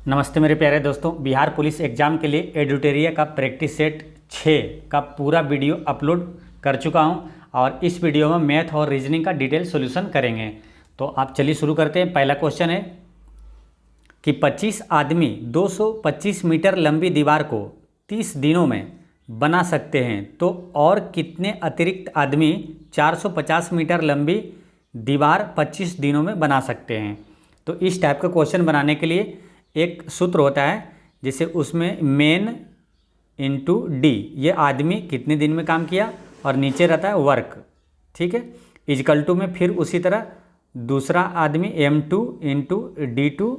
नमस्ते मेरे प्यारे दोस्तों। बिहार पुलिस एग्ज़ाम के लिए एडिटोरिया का प्रैक्टिस सेट 6 का पूरा वीडियो अपलोड कर चुका हूं और इस वीडियो में मैथ और रीजनिंग का डिटेल सॉल्यूशन करेंगे। तो आप चलिए शुरू करते हैं। पहला क्वेश्चन है कि 25 आदमी 225 मीटर लंबी दीवार को 30 दिनों में बना सकते हैं, तो और कितने अतिरिक्त आदमी 450 मीटर लंबी दीवार 25 दिनों में बना सकते हैं। तो इस टाइप का क्वेश्चन बनाने के लिए एक सूत्र होता है, जिसे उसमें मेन इंटू डी, ये आदमी कितने दिन में काम किया, और नीचे रहता है वर्क, ठीक है। इजकल टू में फिर उसी तरह दूसरा आदमी M2 इंटू D2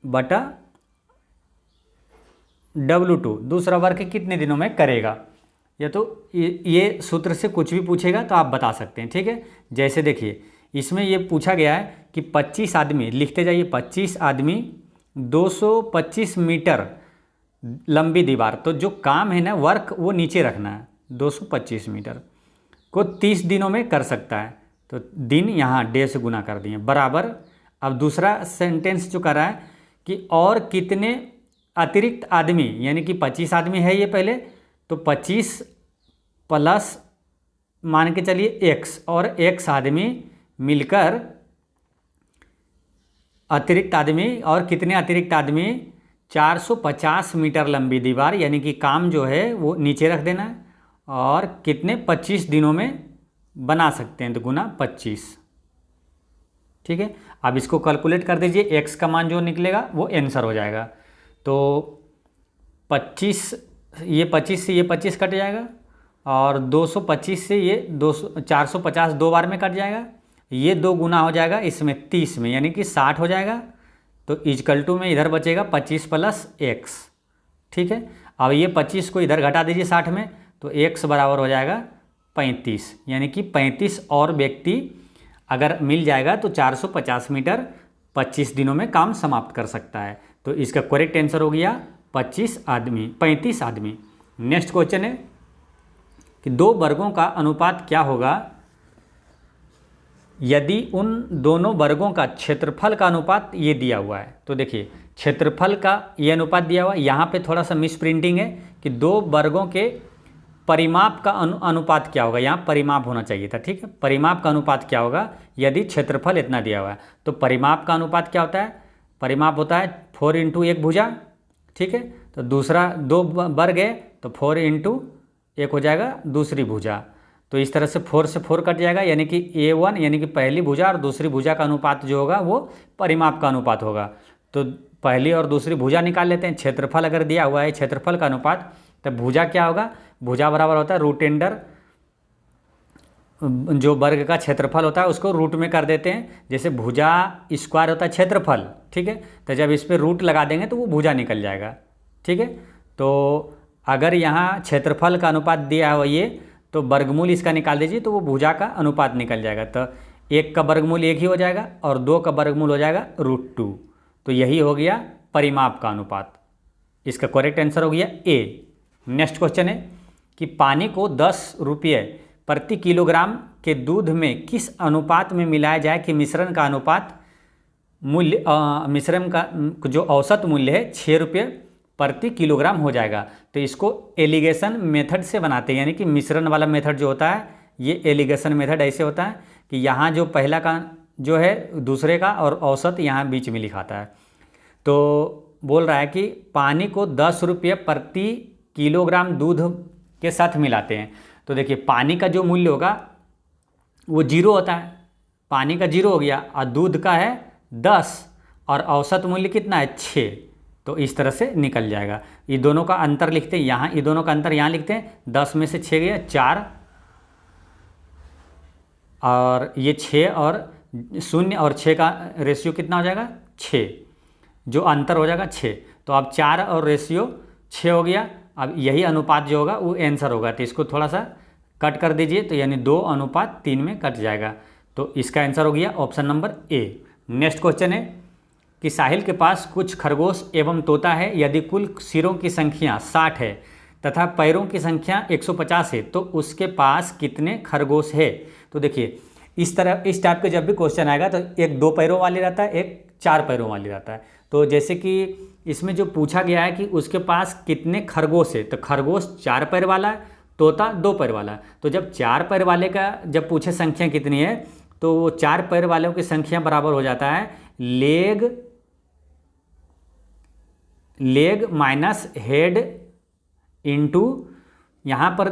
बटा W2, दूसरा वर्क कितने दिनों में करेगा। या तो ये सूत्र से कुछ भी पूछेगा तो आप बता सकते हैं, ठीक है। जैसे देखिए इसमें ये पूछा गया है कि 25 आदमी, लिखते जाइए, 25 आदमी 225 मीटर लंबी दीवार, तो जो काम है ना वर्क वो नीचे रखना है, 225 मीटर को 30 दिनों में कर सकता है। तो दिन यहाँ डे से गुना कर दिए बराबर। अब दूसरा सेंटेंस जो कर रहा है कि और कितने अतिरिक्त आदमी, यानी कि 25 आदमी है ये पहले, तो 25 प्लस मान के चलिए x, और x आदमी मिलकर अतिरिक्त आदमी, और कितने अतिरिक्त आदमी 450 मीटर लंबी दीवार, यानी कि काम जो है वो नीचे रख देना है, और कितने 25 दिनों में बना सकते हैं, तो गुना 25, ठीक है। अब इसको कैलकुलेट कर दीजिए, x का मान जो निकलेगा वो आंसर हो जाएगा। तो 25, ये 25 से ये 25 कट जाएगा, और 225 से ये 450 दो बार में कट जाएगा, ये दो गुना हो जाएगा इसमें 30 में, यानी कि 60 हो जाएगा। तो इजकल टू में इधर बचेगा 25 प्लस x, ठीक है। अब ये 25 को इधर घटा दीजिए 60 में, तो x बराबर हो जाएगा 35, यानी कि 35 और व्यक्ति अगर मिल जाएगा तो 450 मीटर 25 दिनों में काम समाप्त कर सकता है। तो इसका करेक्ट आंसर हो गया 35 आदमी। नेक्स्ट क्वेश्चन है कि दो वर्गों का अनुपात क्या होगा यदि उन दोनों वर्गों का क्षेत्रफल का अनुपात ये दिया हुआ है। तो देखिए क्षेत्रफल का ये अनुपात दिया हुआ है, यहाँ पे थोड़ा सा मिस प्रिंटिंग है कि दो वर्गों के परिमाप का अनुपात क्या होगा, यहाँ परिमाप होना चाहिए था, ठीक है। परिमाप का अनुपात क्या होगा यदि क्षेत्रफल इतना दिया हुआ है। तो परिमाप का अनुपात क्या होता है, परिमाप होता है 4 इंटू एक भुजा, ठीक है। तो दूसरा दो वर्ग है तो 4 इंटू एक हो जाएगा दूसरी भुजा। तो इस तरह से 4 से 4 कट जाएगा, यानी कि A1 यानी कि पहली भुजा और दूसरी भुजा का अनुपात जो होगा वो परिमाप का अनुपात होगा। तो पहली और दूसरी भुजा निकाल लेते हैं। क्षेत्रफल अगर दिया हुआ है क्षेत्रफल का अनुपात, तो भुजा क्या होगा, भुजा बराबर होता है रूट अंडर, जो वर्ग का क्षेत्रफल होता है उसको रूट में कर देते हैं। जैसे भुजा स्क्वायर होता है क्षेत्रफल, ठीक है। तो जब इस पर रूट लगा देंगे तो वो भुजा निकल जाएगा, ठीक है। तो अगर यहाँ क्षेत्रफल का अनुपात दिया हुआ ये, तो वर्गमूल इसका निकाल दीजिए तो वो भुजा का अनुपात निकल जाएगा। तो 1 का वर्गमूल 1 ही हो जाएगा और 2 का वर्गमूल हो जाएगा √2। तो यही हो गया परिमाप का अनुपात। इसका करेक्ट आंसर हो गया A। नेक्स्ट क्वेश्चन है कि पानी को 10 रुपये प्रति किलोग्राम के दूध में किस अनुपात में मिलाया जाए कि मिश्रण का अनुपात मूल्य, मिश्रण का जो औसत मूल्य है 6 रुपये प्रति किलोग्राम हो जाएगा। तो इसको एलिगेशन मेथड से बनाते हैं, यानी कि मिश्रण वाला मेथड जो होता है ये एलिगेशन मेथड ऐसे होता है कि यहाँ जो पहला का जो है दूसरे का और औसत यहाँ बीच में लिखाता है। तो बोल रहा है कि पानी को 10 रुपये प्रति किलोग्राम दूध के साथ मिलाते हैं। तो देखिए पानी का जो मूल्य होगा वो 0 होता है, पानी का 0 हो गया, और दूध का है 10 और औसत मूल्य कितना है 6। तो इस तरह से निकल जाएगा। ये दोनों का अंतर लिखते हैं यहाँ, ये दोनों का अंतर यहाँ लिखते हैं, 10 में से 6 गया 4, और ये 6 और 0 और 6 का रेशियो कितना हो जाएगा 6, जो अंतर हो जाएगा 6। तो अब 4 और रेशियो 6 हो गया। अब यही अनुपात जो होगा वो आंसर होगा। तो इसको थोड़ा सा कट कर दीजिए, तो यानी 2:3 में कट जाएगा। तो इसका आंसर हो गया option number A। Next question है कि साहिल के पास कुछ खरगोश एवं तोता है, यदि कुल सिरों की संख्या 60 है तथा पैरों की संख्या 150 है, तो उसके पास कितने खरगोश है। तो देखिए इस टाइप के जब भी क्वेश्चन आएगा तो एक 2 पैरों वाली रहता है, एक 4 पैरों वाली रहता है। तो जैसे कि इसमें जो पूछा गया है कि उसके पास कितने खरगोश है, तो खरगोश 4 पैर वाला है, तोता 2 पैर वाला है। तो जब 4 पैर वाले का जब पूछे संख्या कितनी है, तो वो 4 पैर वालों की संख्या बराबर हो जाता है लेग माइनस हेड इंटू, यहाँ पर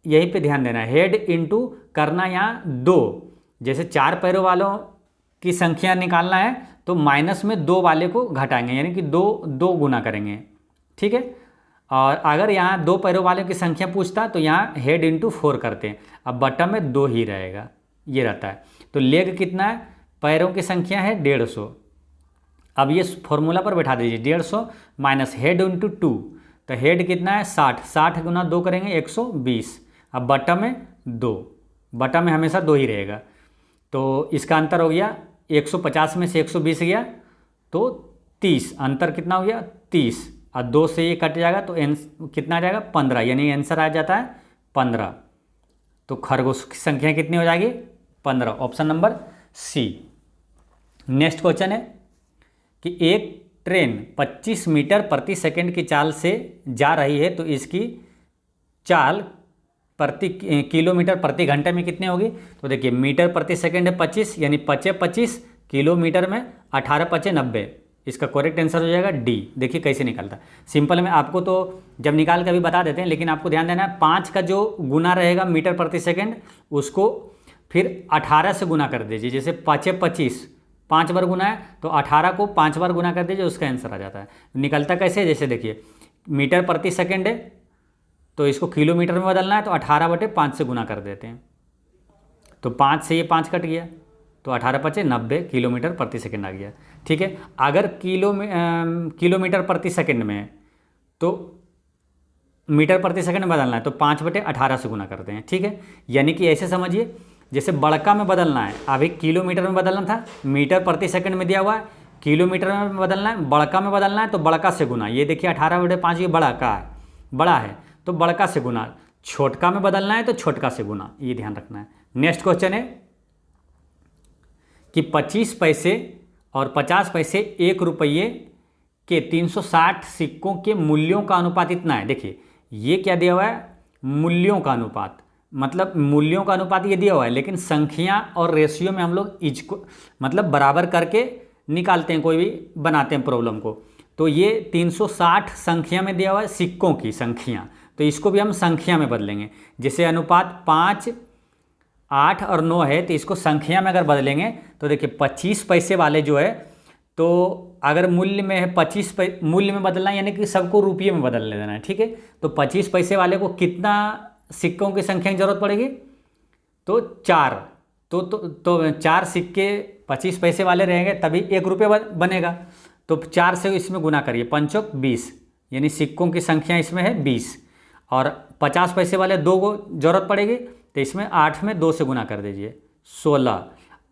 यहीं पे ध्यान देना है, हेड इंटू करना यहाँ 2। जैसे 4 पैरों वालों की संख्या निकालना है तो माइनस में 2 वाले को घटाएंगे, यानी कि 2 गुना करेंगे, ठीक है। और अगर यहाँ 2 पैरों वाले की संख्या पूछता तो यहाँ हेड इंटू 4 करते हैं। अब बटन में 2 ही रहेगा, ये रहता है। तो लेग कितना है, पैरों की संख्या है 150। अब ये फॉर्मूला पर बैठा दीजिए, 150 माइनस हेड इंटू 2, तो हेड कितना है 60, 60 गुना 2 करेंगे 120। अब बटन में 2, बटन में हमेशा 2 ही रहेगा। तो इसका अंतर हो गया 150 में से 120 गया तो 30, अंतर कितना हो गया 30, और 2 से ये कट जाएगा तो कितना आ जाएगा 15, यानी आंसर आ जाता है 15। तो खरगोश की संख्या कितनी हो जाएगी 15, option number C. Next question है कि एक ट्रेन 25 मीटर प्रति सेकंड की चाल से जा रही है, तो इसकी चाल प्रति किलोमीटर प्रति घंटे में कितनी होगी। तो देखिए मीटर प्रति सेकंड है 25, यानी 25, किलोमीटर में 18 × 90, इसका करेक्ट आंसर हो जाएगा डी। देखिए कैसे निकलता है, सिंपल में आपको तो जब निकाल के अभी बता देते हैं, लेकिन आपको ध्यान देना है 5 का जो गुना रहेगा मीटर प्रति सेकंड, उसको फिर 18 से गुना कर दीजिए। जैसे 5 25, 5 बार गुना है तो 18 को 5 बार गुना कर दीजिए, उसका आंसर आ जाता है। निकलता कैसे, जैसे देखिए मीटर प्रति सेकंड है तो इसको किलोमीटर में बदलना है तो 18/5 से गुना कर देते हैं, तो 5 से ये 5 कट गया, तो 18 × 5 = 90 किलोमीटर प्रति सेकंड आ गया, ठीक है। अगर किलोमीटर प्रति सेकंड में है तो मीटर प्रति सेकंड में बदलना है तो 5/18 से गुना करते हैं, ठीक है। यानी कि ऐसे समझिए, जैसे बड़का में बदलना है, अभी किलोमीटर में बदलना था, मीटर प्रति सेकंड में दिया हुआ है, किलोमीटर में बदलना है, बड़का में बदलना है तो बड़का से गुना। ये देखिए 18/5 ये बड़का है, बड़ा है तो बड़का से गुना, छोटका में बदलना है तो छोटका से गुना, ये ध्यान रखना है। नेक्स्ट क्वेश्चन है कि 25 पैसे और 50 पैसे 1 रुपये के 360 सिक्कों के मूल्यों का अनुपात इतना है। देखिए ये क्या दिया हुआ है, मूल्यों का अनुपात, मतलब मूल्यों का अनुपात ये दिया हुआ है, लेकिन संख्या और रेशियो में हम लोग इसको मतलब बराबर करके निकालते हैं, कोई भी बनाते हैं प्रॉब्लम को। तो ये 360 संख्या में दिया हुआ है सिक्कों की संख्या, तो इसको भी हम संख्या में बदलेंगे। जैसे अनुपात 5, 8 और 9 है, तो इसको संख्या में अगर बदलेंगे तो देखिए 25 पैसे वाले जो है, तो अगर मूल्य में है 25 मूल्य में बदलना है, यानी कि सबको रुपये में बदल देना है, ठीक है। तो 25 पैसे वाले को कितना सिक्कों की संख्या की जरूरत पड़ेगी, तो 4, तो 4 सिक्के 25 पैसे वाले रहेंगे तभी 1 रुपये बनेगा। तो 4 से इसमें गुना करिए, 5 × 20, यानी सिक्कों की संख्या इसमें है 20। और 50 पैसे वाले 2 को जरूरत पड़ेगी, तो इसमें 8 में 2 से गुना कर दीजिए, 16।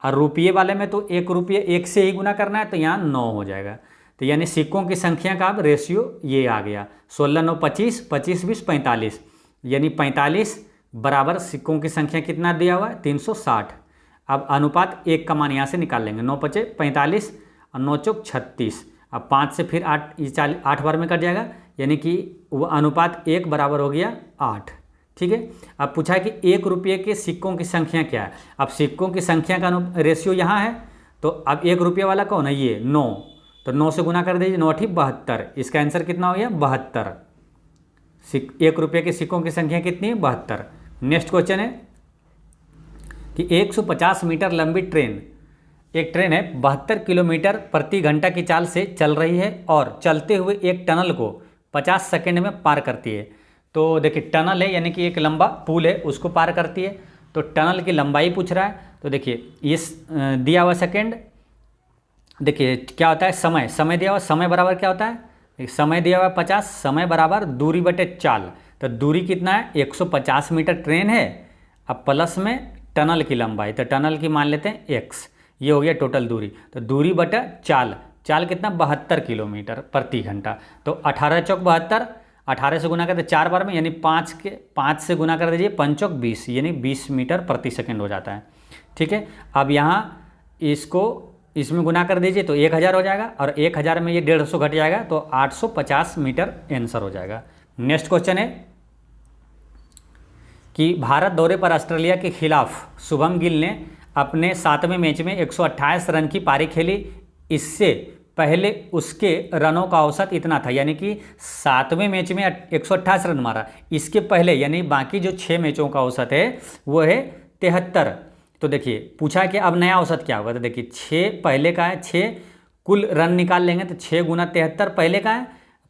और रुपये वाले में तो 1 रुपये 1 से ही गुना करना है, तो यहाँ 9 हो जाएगा। तो यानी सिक्कों की संख्या का अब रेशियो ये आ गया, 16 × 9 = 25, 25 × 20 = 45, यानी 45 बराबर सिक्कों की संख्या कितना दिया हुआ है 360। अब अनुपात 1 का मान यहाँ से निकाल लेंगे, 9 × 5 = 45 और 9 × 4 = 36। अब 5 से फिर 8, ये 8 बार में कट जाएगा, यानी कि वो अनुपात 1 बराबर हो गया 8, ठीक है। अब पूछा है कि 1 रुपये के सिक्कों की संख्या क्या है। अब सिक्कों की संख्या का रेशियो यहाँ है, तो अब 1 रुपये वाला कौन है, ये 9, तो 9 से गुना कर दीजिए, 9 × 8 = 72, इसका आंसर कितना हो गया 72। 1 रुपये के सिक्कों की संख्या कितनी है 72। नेक्स्ट क्वेश्चन है कि 150 मीटर लंबी ट्रेन, एक ट्रेन है 72 किलोमीटर प्रति घंटा की चाल से चल रही है और चलते हुए एक टनल को 50 सेकंड में पार करती है। तो देखिए टनल है, यानी कि एक लंबा पुल है, उसको पार करती है, तो टनल की लंबाई पूछ रहा है। तो देखिए ये दिया हुआ सेकंड, देखिए क्या होता है समय दिया हुआ, समय बराबर क्या होता है, समय दिया हुआ 50, समय बराबर दूरी बटे चाल। तो दूरी कितना है 150 मीटर ट्रेन है, अब प्लस में टनल की लंबाई, तो टनल की मान लेते हैं x, ये हो गया टोटल दूरी। तो दूरी बटा चाल, चाल कितना 72 किलोमीटर प्रति घंटा। तो 18 × 4 = 72, 18 से गुना करते 4 बार में, यानी 5 से गुना कर दीजिए, 5 × 4 = 20, यानी 20 मीटर प्रति सेकंड हो जाता है, ठीक है। अब यहाँ इसको इसमें गुना कर दीजिए तो 1000 हो जाएगा, और 1000 में ये 150 घट जाएगा तो 850 मीटर आंसर हो जाएगा। नेक्स्ट क्वेश्चन है कि भारत दौरे पर ऑस्ट्रेलिया के खिलाफ शुभम गिल ने अपने 7वें मैच में 128 रन की पारी खेली। इससे पहले उसके रनों का औसत इतना था, यानी कि 7वें मैच में 128 रन मारा। इसके पहले यानी बाकी जो 6 मैचों का औसत है वो है 73। तो देखिए पूछा कि अब नया औसत क्या होगा, तो देखिए 6 पहले का है, 6 कुल रन निकाल लेंगे तो 6 गुना 73 पहले का है,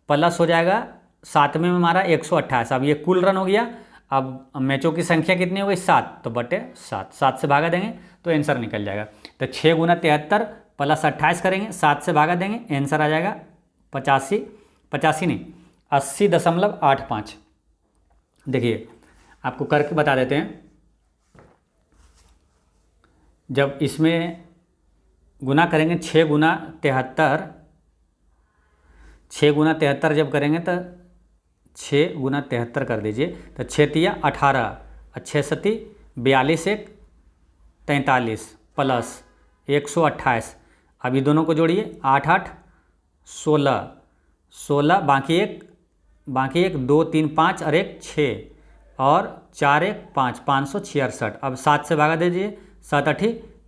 प्लस हो जाएगा 7वें में मारा 128। अब ये कुल रन हो गया। अब मैचों की संख्या कितनी हो गई 7, तो बटे 7, 7 से भागा देंगे तो आंसर निकल जाएगा। तो 6 गुना 73 प्लस 28 करेंगे, 7 से भागा देंगे, आंसर आ जाएगा 85 नहीं 80.85। देखिए आपको करके बता देते हैं। जब इसमें गुना करेंगे 6 गुना 73, 6 गुना 73 जब करेंगे तो 6 गुना 73 कर दीजिए तो 6 तिया 18, 6 सती 42, 1 43 प्लस 128। अब ये दोनों को जोड़िए, 8 8 16, 16 बाकी एक 2 3 5 और 1 6 और 4 1 5, 566। अब 7 से भागा दीजिए, 7 8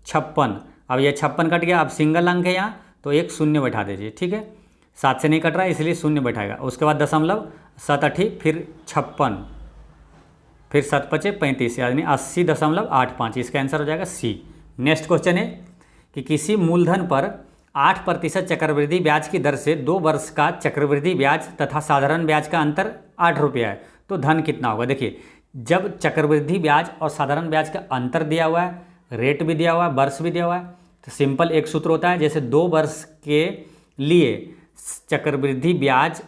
56। अब ये 56 कट गया। अब सिंगल अंक है यहाँ तो एक शून्य बैठा दीजिए, ठीक है। 7 से नहीं कट रहा है इसलिए शून्य बैठाएगा। उसके बाद दशमलव, 7 8 फिर 56, फिर 7 5 35, यानी 80.85। इसका आंसर हो जाएगा सी। नेक्स्ट क्वेश्चन है कि किसी मूलधन पर 8% चक्रवृद्धि ब्याज की दर से 2 वर्ष का चक्रवृद्धि ब्याज तथा साधारण ब्याज का अंतर 8 रुपया है, तो धन कितना होगा। देखिए जब चक्रवृद्धि ब्याज और साधारण ब्याज का अंतर दिया हुआ है, रेट भी दिया हुआ है, वर्ष भी दिया हुआ है, तो सिंपल एक सूत्र होता है। जैसे 2 वर्ष के लिए चक्रवृद्धि ब्याज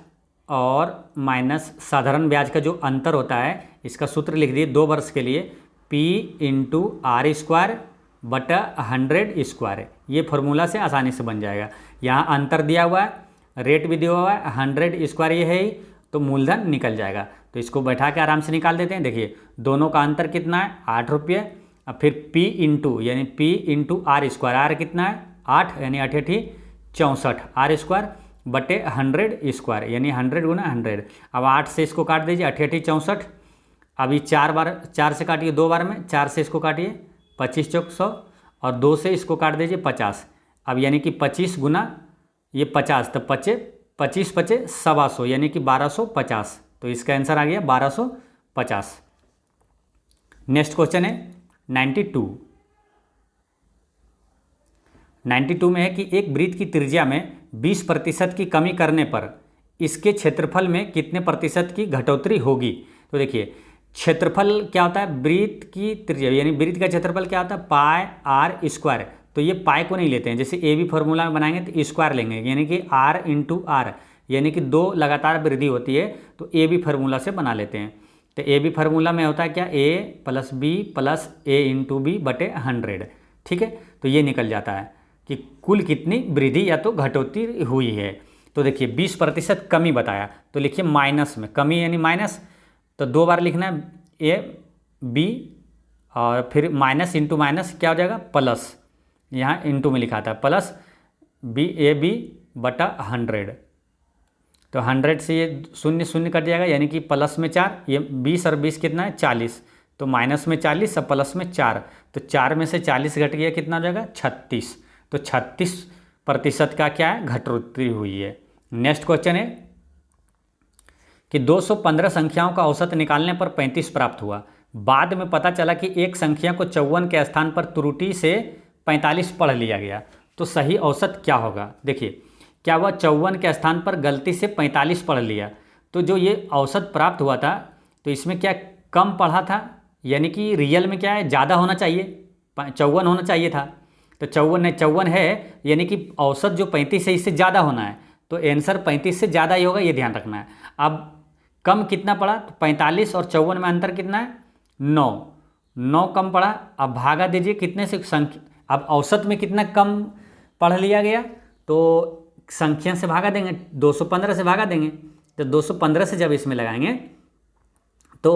और माइनस साधारण ब्याज का जो अंतर होता है, इसका सूत्र लिख दिए 2 वर्ष के लिए P इंटू आर स्क्वायर बटा 100 स्क्वायर। ये फार्मूला से आसानी से बन जाएगा। यहाँ अंतर दिया हुआ है, रेट भी दिया हुआ है, 100 स्क्वायर ये है ही, तो मूलधन निकल जाएगा। तो इसको बैठा के आराम से निकाल देते हैं। देखिए दोनों का अंतर कितना है, 8 रुपये। अब फिर P इंटू यानी P into R square, R कितना है 8 यानी 8 8 64 आर स्क्वायर बटे 100 स्क्वायर यानी 100 गुना 100। अब 8 से इसको काट दीजिए, 8 8 64। अभी 4 से काटिए 2 बार में, 4 से इसको काटिए 25 चौक 100 और 2 से इसको काट दीजिए 50। अब यानी कि 25 गुना ये 50, तो 25 पचे 125 यानी कि 1250। तो इसका आंसर आ गया 1250। नेक्स्ट क्वेश्चन है 92 में है कि एक वृत्त की त्रिज्या में 20% की कमी करने पर इसके क्षेत्रफल में कितने प्रतिशत की घटोतरी होगी। तो देखिए क्षेत्रफल क्या होता है, वृत्त की त्रिज्या यानी वृत्त का क्षेत्रफल क्या होता है, पाई आर स्क्वायर। तो ये पाई को नहीं लेते हैं, जैसे ए बी फॉर्मूला में बनाएंगे तो स्क्वायर लेंगे, यानी कि आर इंटू आर, यानी कि 2 लगातार वृद्धि होती है तो ए बी फार्मूला से बना लेते हैं। तो ए बी फार्मूला में होता है क्या, ए प्लस बी प्लस ए इंटू बी बटे 100, ठीक है। तो ये निकल जाता है कि कुल कितनी वृद्धि या तो घटोतरी हुई है। तो देखिए 20% कमी बताया, तो लिखिए माइनस में, कमी यानी माइनस, तो 2 बार लिखना है ए बी और फिर माइनस इंटू माइनस क्या हो जाएगा प्लस, यहाँ इंटू में लिखा था प्लस बी ए बी बटा 100। तो 100 से ये 0 0 कट जाएगा यानी कि प्लस में 4, ये 20 और 20 कितना है 40, तो माइनस में 40 और प्लस में 4, तो 4 में से 40 घट गया कितना हो जाएगा 36। तो 36% का क्या है, घटोतरी हुई है। नेक्स्ट क्वेश्चन है कि 215 संख्याओं का औसत निकालने पर 35 प्राप्त हुआ। बाद में पता चला कि एक संख्या को 54 के स्थान पर त्रुटि से 45 पढ़ लिया गया, तो सही औसत क्या होगा। देखिए क्या हुआ, 54 के स्थान पर गलती से 45 पढ़ लिया, तो जो ये औसत प्राप्त हुआ था तो इसमें क्या कम पढ़ा था, यानी कि रियल में क्या है ज़्यादा होना चाहिए, 54 होना चाहिए था, तो 54 है, यानी कि औसत जो 35 है इससे ज़्यादा होना है, तो आंसर 35 से ज़्यादा ही होगा, ये ध्यान रखना है। अब कम कितना पड़ा, तो 45 और 54 में अंतर कितना है 9 कम पड़ा। अब भागा दीजिए कितने से संख्या, अब औसत में कितना कम पढ़ लिया गया, तो संख्या से भागा देंगे, 215 से भागा देंगे, तो 215 से जब इसमें लगाएंगे तो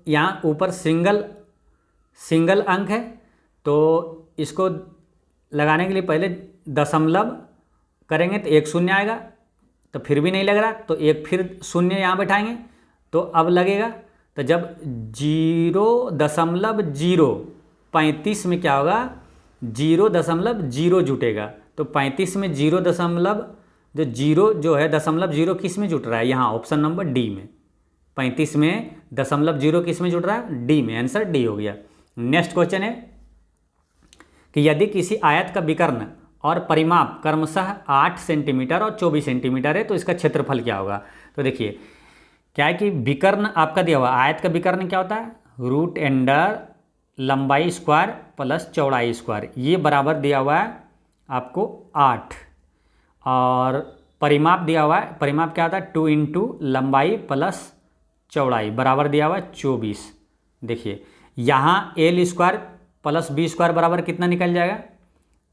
यहाँ ऊपर सिंगल अंक है, तो इसको लगाने के लिए पहले दशमलव करेंगे तो एक शून्य आएगा, तो फिर भी नहीं लग रहा, तो एक फिर शून्य यहाँ बैठाएंगे तो अब लगेगा। तो जब 0.035 में क्या होगा, 0.0 जुटेगा। तो 35 में 0 जो है दशमलव जीरो किस में जुट रहा है, यहाँ ऑप्शन नंबर डी में। 35 में दशमलव जीरो किस में जुट रहा है, डी में। आंसर डी हो गया। नेक्स्ट क्वेश्चन है कि यदि किसी आयत का विकर्ण और परिमाप क्रमशः 8 सेंटीमीटर और 24 सेंटीमीटर है तो इसका क्षेत्रफल क्या होगा। तो देखिए क्या है कि विकर्ण आपका दिया हुआ, आयत का विकर्ण क्या होता है, रूट अंडर लंबाई स्क्वायर प्लस चौड़ाई स्क्वायर, ये बराबर दिया हुआ है आपको 8। और परिमाप दिया हुआ है, परिमाप क्या होता है, 2 इंटू लंबाई प्लस चौड़ाई बराबर दिया हुआ है 24। देखिए यहाँ L square plus B square बराबर कितना निकल जाएगा,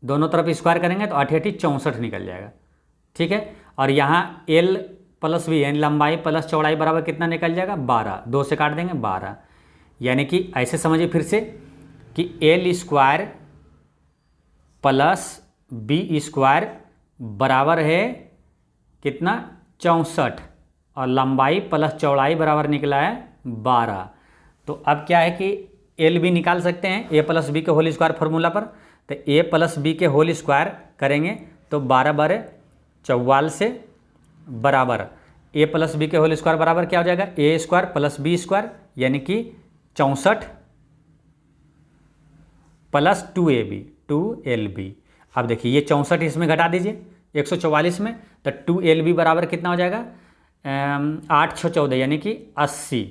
दोनों तरफ स्क्वायर करेंगे तो 8 8 64 निकल जाएगा, ठीक है। और यहाँ एल प्लस बी यानी लंबाई प्लस चौड़ाई बराबर कितना निकल जाएगा, 12, 2 से काट देंगे 12। यानी कि ऐसे समझिए फिर से कि L square plus B square बराबर है कितना, 64, और लंबाई प्लस चौड़ाई बराबर निकला है 12। तो अब क्या है कि एल भी निकाल सकते हैं ए प्लस बी के होल स्क्वायर फार्मूला पर। तो ए प्लस बी के होल स्क्वायर करेंगे तो 12 12 44 से बराबर ए प्लस बी के होल स्क्वायर बराबर क्या हो जाएगा, ए स्क्वायर प्लस बी स्क्वायर यानी कि 64 प्लस 2ab 2lb। अब देखिए ये 64 इसमें घटा दीजिए 144 में, तो 2lb बराबर कितना हो जाएगा, 8 6 14 यानी कि 80,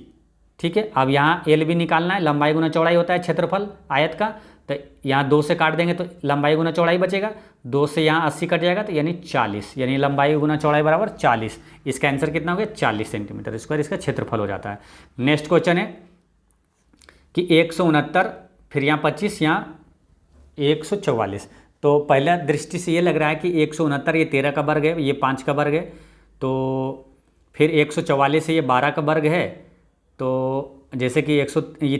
ठीक है। अब यहाँ एल भी निकालना है, लंबाई गुना चौड़ाई होता है क्षेत्रफल आयत का। तो यहाँ 2 से काट देंगे तो लंबाई गुना चौड़ाई बचेगा, 2 से यहाँ 80 कट जाएगा तो यानी 40, यानी लंबाई गुना चौड़ाई बराबर 40। इसका आंसर कितना हो गया, 40 सेंटीमीटर स्क्वायर इसका क्षेत्रफल हो जाता है। नेक्स्ट क्वेश्चन है कि 169 फिर यहाँ 25 यहाँ 144। तो पहला दृष्टि से ये लग रहा है कि 169 ये 13 का वर्ग है, ये 5 का वर्ग है, तो फिर 144 से ये 12 का वर्ग है। तो जैसे कि ये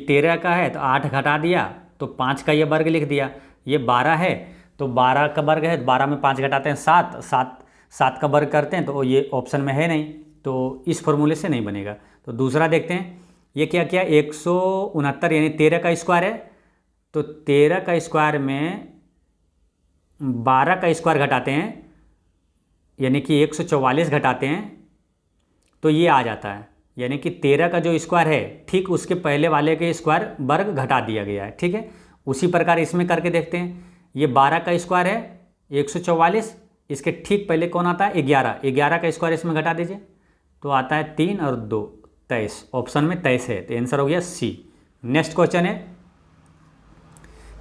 13 का है तो 8 घटा दिया तो 5 का ये वर्ग लिख दिया, ये 12 है तो 12 का वर्ग है, 12 में 5 घटाते हैं 7, 7 का वर्ग करते हैं तो ये ऑप्शन में है नहीं, तो इस फॉर्मूले से नहीं बनेगा। तो दूसरा देखते हैं, ये क्या किया, 169 यानी 13 का स्क्वायर है, तो 13 का स्क्वायर में 12 का स्क्वायर घटाते हैं यानी कि 144 घटाते हैं तो ये आ जाता है, यानी कि 13 का जो स्क्वायर है ठीक उसके पहले वाले के स्क्वायर वर्ग घटा दिया गया है, ठीक है। उसी प्रकार इसमें करके देखते हैं, ये 12 का स्क्वायर है 144, इसके ठीक पहले कौन आता है, 11, 11 का स्क्वायर इसमें घटा दीजिए तो आता है 3 और 2 23, ऑप्शन में 23 है, तो आंसर हो गया सी। नेक्स्ट क्वेश्चन है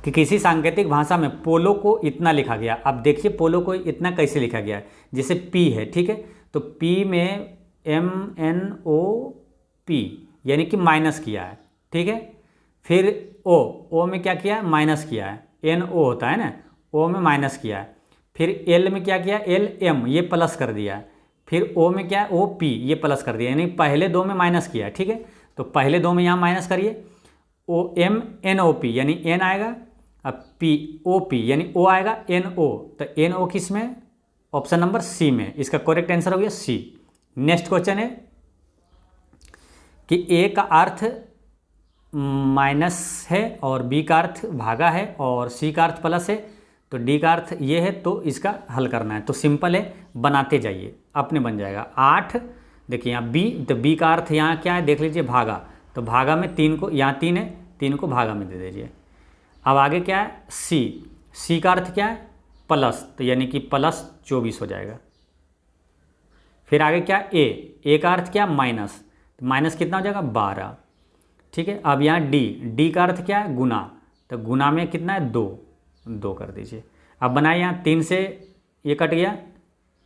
कि किसी सांकेतिक भाषा में पोलो को इतना लिखा गया। अब देखिए पोलो को इतना कैसे लिखा गया है, जैसे पी है, ठीक है, तो पी में MNOP यानी कि माइनस किया है, ठीक है। फिर ओ में क्या किया, माइनस किया है, NO होता है ना, ओ में माइनस किया है। फिर एल में क्या किया, LM ये प्लस कर दिया है। फिर ओ में क्या है, OP ये प्लस कर दिया, यानी पहले 2 में माइनस किया है, ठीक है। तो पहले 2 में यहाँ माइनस करिए, OMNOP यानी N आएगा, अब POP यानी O आएगा, NO तो NO किस में, ऑप्शन नंबर सी में, इसका करेक्ट आंसर हो गया सी। नेक्स्ट क्वेश्चन है कि ए का अर्थ माइनस है और बी का अर्थ भागा है और सी का अर्थ प्लस है, तो डी का अर्थ ये है, तो इसका हल करना है। तो सिंपल है, बनाते जाइए अपने बन जाएगा। 8 देखिए यहाँ बी, तो बी का अर्थ यहाँ क्या है देख लीजिए, भागा, तो भागा में 3 को, यहाँ 3 है, 3 को भागा में दे दीजिए। अब आगे क्या है, सी का अर्थ क्या है, प्लस, तो यानी कि प्लस 24 हो जाएगा। फिर आगे क्या, ए का अर्थ क्या, माइनस, तो माइनस कितना हो जाएगा 12, ठीक है। अब यहाँ डी का अर्थ क्या है, गुना, तो गुना में कितना है 2 कर दीजिए। अब बनाए यहाँ 3 से ये कट गया,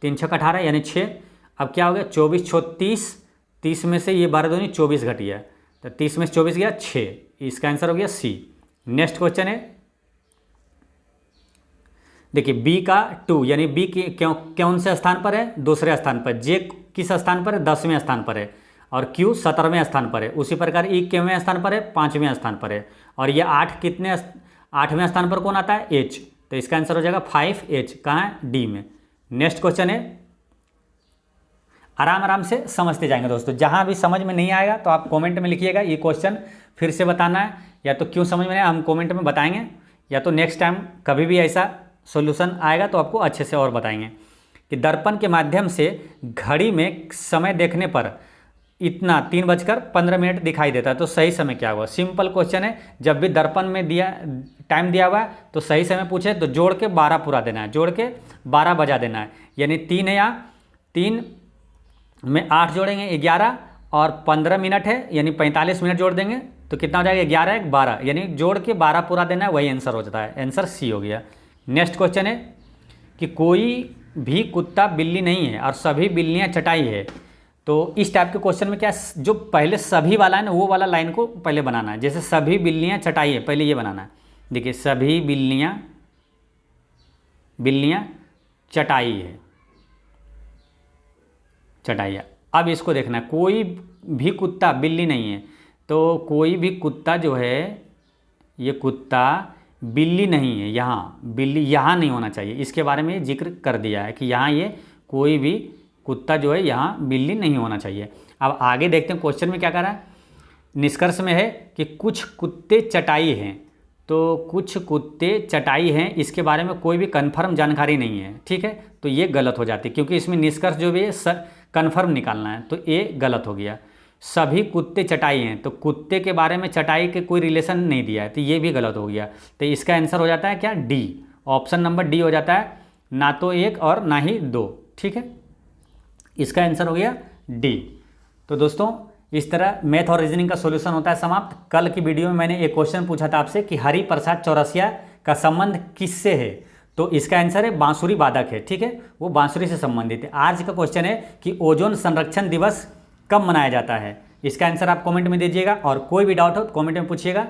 3 6 18 यानी 6। अब क्या हो गया, 24 6 30, 30 में से ये 12 दूनी 24 घट गया, तो 30 में से 24 गया 6, इसका आंसर हो गया सी। नेक्स्ट क्वेश्चन है, देखिए बी का 2 यानी बी कौन से स्थान पर है, दूसरे स्थान पर, जे किस स्थान पर है, 10वें स्थान पर है, और क्यू 17वें स्थान पर है। उसी प्रकार ई कितवें स्थान पर है, 5वें स्थान पर है, और ये 8 कितने 8वें स्थान पर कौन आता है, एच, तो इसका आंसर हो जाएगा 5H। कहाँ है? डी में। नेक्स्ट क्वेश्चन है, आराम आराम से समझते जाएंगे दोस्तों। जहाँ भी समझ में नहीं आएगा तो आप कमेंट में लिखिएगा, ये क्वेश्चन फिर से बताना है, या तो क्यों समझ में नहीं, हम कमेंट में बताएंगे, या तो नेक्स्ट टाइम कभी भी ऐसा सॉल्यूशन आएगा तो आपको अच्छे से और बताएंगे। कि दर्पण के माध्यम से घड़ी में समय देखने पर इतना 3:15 दिखाई देता है, तो सही समय क्या हुआ? सिंपल क्वेश्चन है। जब भी दर्पण में टाइम दिया हुआ है तो सही समय पूछे तो जोड़ के 12 पूरा देना है, जोड़ के 12 बजा देना है। यानी 3 है, यहाँ 3 में 8 जोड़ेंगे 11, और 15 मिनट है यानी 45 मिनट जोड़ देंगे तो कितना हो जाएगा? 11 1 12, यानी जोड़ के 12 पूरा देना है, वही आंसर हो जाता है। आंसर सी हो गया। नेक्स्ट क्वेश्चन है कि कोई भी कुत्ता बिल्ली नहीं है और सभी बिल्लियाँ चटाई है। तो इस टाइप के क्वेश्चन में क्या, जो पहले सभी वाला है ना, वो वाला लाइन को पहले बनाना है। जैसे सभी बिल्लियाँ चटाई है, पहले ये बनाना है। देखिए, सभी बिल्लियाँ चटाई है, चटाई है। अब इसको देखना है, कोई भी कुत्ता बिल्ली नहीं है, तो कोई भी कुत्ता जो है, ये कुत्ता बिल्ली नहीं है। यहाँ बिल्ली यहाँ नहीं होना चाहिए, इसके बारे में जिक्र कर दिया है कि यहाँ ये कोई भी कुत्ता जो है यहाँ बिल्ली नहीं होना चाहिए। अब आगे देखते हैं क्वेश्चन में क्या कह रहा है। निष्कर्ष में है कि कुछ कुत्ते चटाई हैं, तो कुछ कुत्ते चटाई हैं, इसके बारे में कोई भी कन्फर्म जानकारी नहीं है। ठीक है, तो ये गलत हो जाती है, क्योंकि इसमें निष्कर्ष जो भी है कन्फर्म निकालना है, तो ये गलत हो गया। सभी कुत्ते चटाई हैं, तो कुत्ते के बारे में चटाई के कोई रिलेशन नहीं दिया है, तो ये भी गलत हो गया। तो इसका आंसर हो जाता है क्या? डी। ऑप्शन नंबर डी हो जाता है, ना तो 1 और ना ही 2। ठीक है, इसका आंसर हो गया डी। तो दोस्तों, इस तरह मैथ और रीजनिंग का सॉल्यूशन होता है समाप्त। कल की वीडियो में मैंने एक क्वेश्चन पूछा था आपसे कि हरिप्रसाद चौरसिया का संबंध किससे है, तो इसका आंसर है बांसुरी वादक है। ठीक है, वो बांसुरी से संबंधित है। आज का क्वेश्चन है कि ओजोन संरक्षण दिवस कब मनाया जाता है। इसका आंसर आप कमेंट में दीजिएगा, और कोई भी डाउट हो तो कमेंट में पूछिएगा।